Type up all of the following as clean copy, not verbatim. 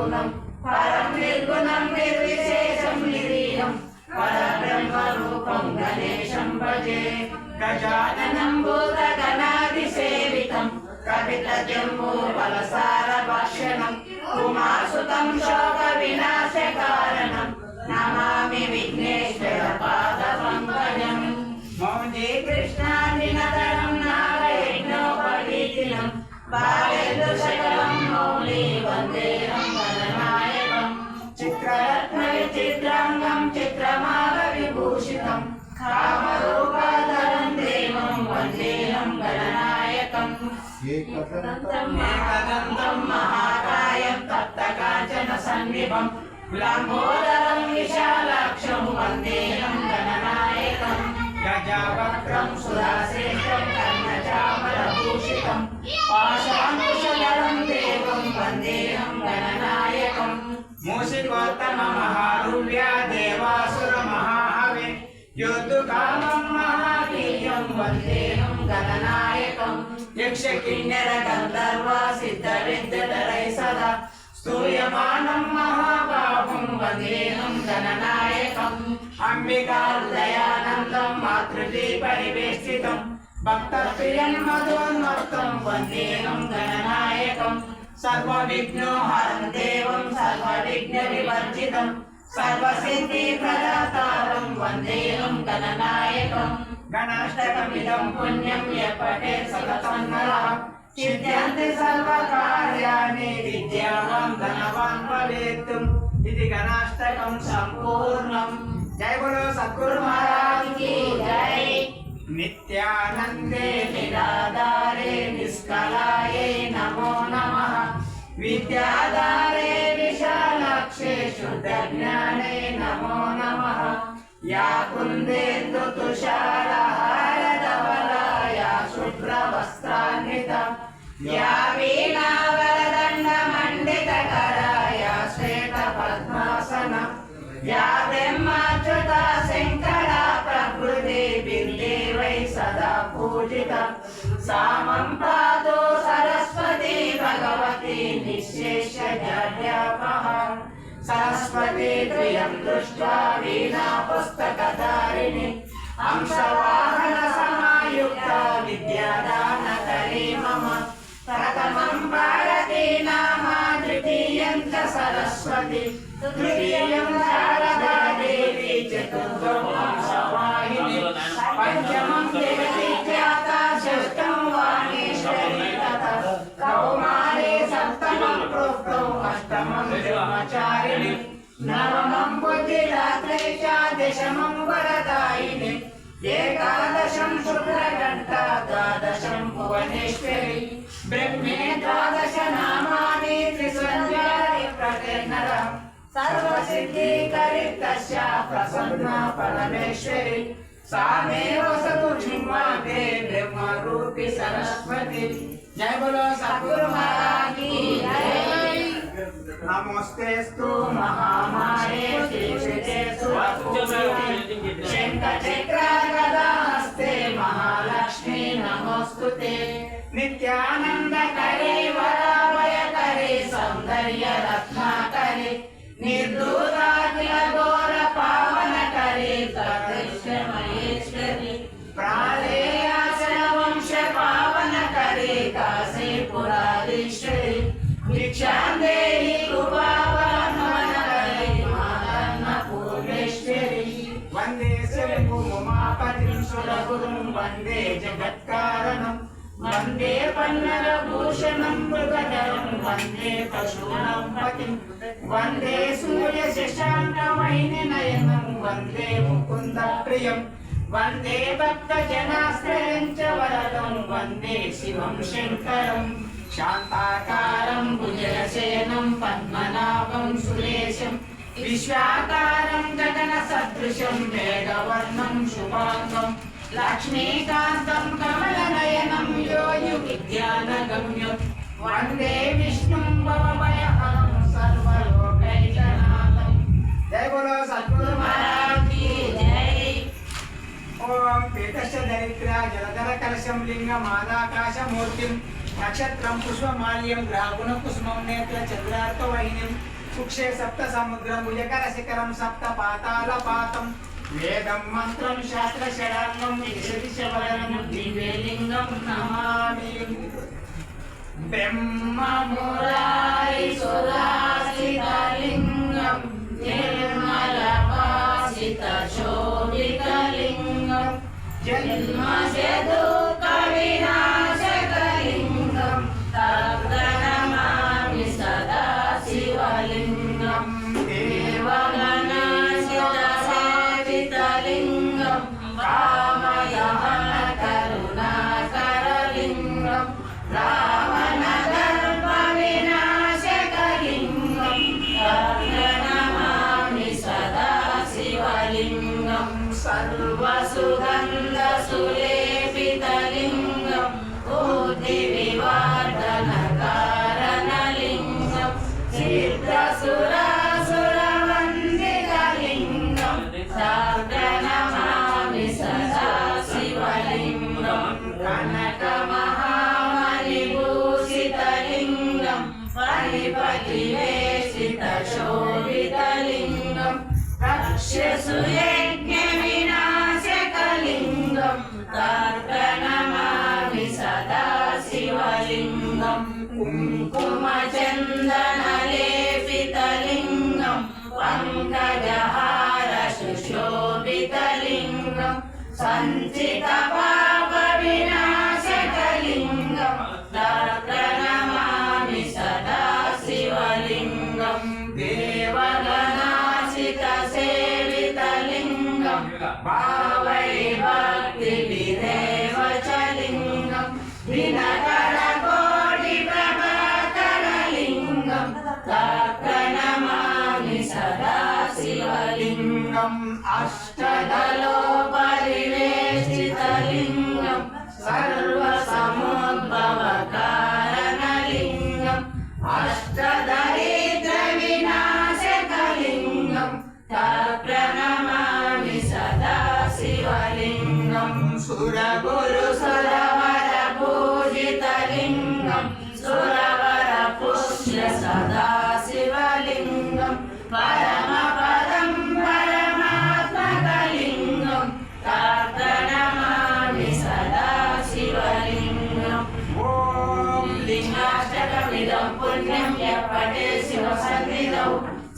निर्गुणं परं निर्गुणं निर्विशेषं निरीहं परब्रह्मरूपं गणेशं भजे। गजाननं भूतगणाधिसेवितं कपितजम्बूफलसारभक्षणं उमासुतं शोकविनाशकारणं नमामि विघ्नेश्वरपादपङ्कजम्। मौञ्जी कृष्णानिनदनं नागयज्ञोपवीतिनं बालेन्दुशकलं मौली वन्देहं गणनायकं। चित्ररत्नविचित्राङ्गं चित्रमालविभूषितं कामरूपाधरं देवं वन्देहं गणनायकम्। एकदन्तं महाकायं तप्तकाञ्चनसन्निभं लम्बोदरं विशालाक्षं वन्देहं गणनायकम्। गजावक्त्रं सुराश्रेष्ठं कर्णचामरभूषितं पाशाङ्कुशधरं देवं वन्देहं गणनायकम्। मूषिकोत्तममहारुह्या देवासुरमहाहवे योद्धुकामं महावीर्यं वन्देहं गणनायकम्। यक्षकिन्नरगन्धर्वा सिद्धविद्युतरैः सदा स्तूयमानं महाबाहुं वन्देहं गणनायकम्। अम्बिकाहृदयानन्दं मातृदीपरिवेष्टितं भक्तप्रियं मधोन्मत्तं वन्देहं गणनायकम्। सर्वविघ्नोहरं देवं सर्वविघ्नविवर्जितं सर्वसिद्धिप्रदातारं वन्देहं गणनायकम्। गणाष्टकमिदं पुण्यं यः पठेत् सततं नरः सिद्ध्यन्ति सर्वकार्याणि विद्यावान् धनवान् भवेत्। इति गणाष्टकं सम्पूर्णम्। जय बोलो सद्गुरु महाराज की जय। नित्यानंदे निराधारे निष्कलाये नमो नमः। विद्याधारे विशालाक्षे शुद्धज्ञाने नमो नमः। या कुन्देन्दु तुषारहारधवला या शुभ्रवस्त्रान्विता या वीणावरदण्डमण्डितकरा या श्वेतपद्मासना या ब्रह्माच्युता शङ्करा प्रकृति बिन्देवै सदा पूजिता सा मम पातु सरस्वती भगवती निःशेषजाड्यापः। सरस्वती त्वयं दृष्ट्वा वीणा पुस्तकधारिणी हंसवाहनसमायुक्ता विद्यादानकरी मम। प्रथमं भारती नामा द्वितीयं च सरस्वती तृतीयं शारदा देवी चतुर्थं हंसवाहिनी पञ्चमं देवी ख्याता षष्ठं वाणीश्वरी तथा कौमारी सप्तमं प्रोक्तौ अष्टमं ब्रह्मचारिणी नवमं बुद्धिदात्री च दशमं वरदायिनी एकादशं शुक्लघण्टा द्वादशं भुवनेश्वरी ब्रह्मे द्वादश नामानि त्रिसंध्यानि प्रतिर्नरः सर्वसिद्धिकरी तस्या प्रसन्ना परमेश्वरी सा मे वसतु जिह्वाग्रे ब्रह्मरूपी सरस्वती। जय बोलो सद्गुरु महाराज की जय। नमोस्तेस्तु महामाये श्रीपीठे सुरपूजिते शङ्खचक्रागदाहस्ते महालक्ष्मी नमोस्तुते। नित्यानन्दकरी वराभयकरी सौन्दर्यरत्नाकरी निर्दूताखिल घोर पावनकरी कामेश्वरी प्रालेयाचलवंश पावनकरी काशीपुराधीश्वरी भिक्षां देहि कृपावनकरी मादन्नपूर्णेश्वरी। वन्दे शम्भुमुमापतिं सुरगुरुं वन्दे जगत्कारणं वन्दे पन्नगभूषणं मृगधरं वन्दे पशूनां पतिं वन्दे सूर्यशशाङ्कवह्निनयनं वन्दे मुकुन्दप्रियं वन्दे भक्तजनाश्रयं च वरदं वन्दे शिवं शङ्करं शान्ताकारं भुजगशयनं पद्मनाभं सुरेशं विश्वाकारं गगनसदृशं मेघवर्णं शुभाङ्गं लक्ष्मीकान्तं कमलनयनं योगिविज्ञानगम्यं वन्दे विष्णुं भवभयहरं सर्वलोकैकनाथं। जय बोलो सद्गुरु महाराज की जय। ओम पीठस्य दरिद्रा जलधर कलशं लिंगम् आदाकाशमूर्तिं नक्षत्रं पुष्पमाल्यं ग्रागुणकुसुमं नेत्र चन्द्रार्कवहिनीं కుక్షే సప్త సముద్రం ఉయకర శిఖరం సప్త పాతాల పాతం వేదం మంత్రం శాస్త్ర షడాంగం దిశవదనం దివ్యలింగం నమామి బ్రహ్మ మురారి సురాసితలింగం నిర్మల భాసిత శోభితలింగం జన్మ దుఃఖ వినాశకలింగం తద్గణమామి సదా శివలింగం దేవగణాసితలింగం కామదహన కరుణాకరలింగం రావణ గర్భ వినాశకలింగం తద్గణమామి సదా శివలింగం సర్వసుగంధ సులేపితలింగం బుద్ధి వివర్ధన కారణలింగం సిద్ధసురాసురవందితలింగం సర్గణమామి సదా శివలింగం కనక మహామణిభూషితలింగం పరిపతివేషిత శోభితలింగం రక్ష్యసుయజ్ఞ వినాశకలింగం తర్గణమామి సదా శివలింగం కుంకుమచందనలేపితలింగం పంకజహార సుశోభితలింగం సంచిత పాప వినాశకలింగం తర్గణమామి సదా శివలింగం దేవగణాసిత సేవితలింగం భావై భక్తి విదేవ చలింగం దినకర కోటి ప్రభాకరలింగం తర్గణమామి సదా శివలింగం అష్టదలోపరివేష్టితలింగం సర్వసముద్భవ కారణలింగం అష్టదరిద్ర వినాశకలింగం తర్గణమామి సదా శివలింగం సురగురు సురవర పూజితలింగం సురవర పుష్య సదా శివలింగం పరమపదం పరమాత్మకలింగం తర్గణమామి సదా శివలింగం ఓం లింగాష్టకమిదం పుణ్యం యపటే శివసన్నిధౌ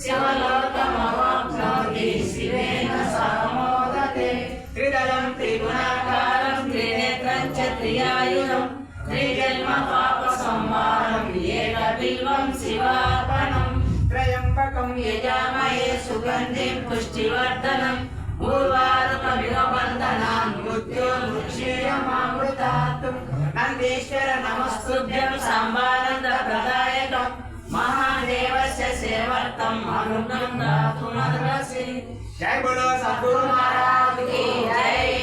శివలోకమవాప్నోతి శివేన సమోదతే త్రిదలం త్రిగుణాకారం త్రినేత్రం చ త్రియాయుధం త్రిజన్మ పాప సంహారం ఏకబిల్వం శివార్పణం త్రయంబకం యజామహే సుగంధిం పుష్టివర్ధనం ఉర్వారుకమివ బంధనాన్ మృత్యోర్ముక్షీయమామృతాత్ నందీశ్వర నమస్తుభ్యం సాంబానంద ప్రదాయకం महादेवस्य सेवर्तम अनुग्रहं दातुमर्हसि। जय बोलो सद्गुरु महाराज की जय।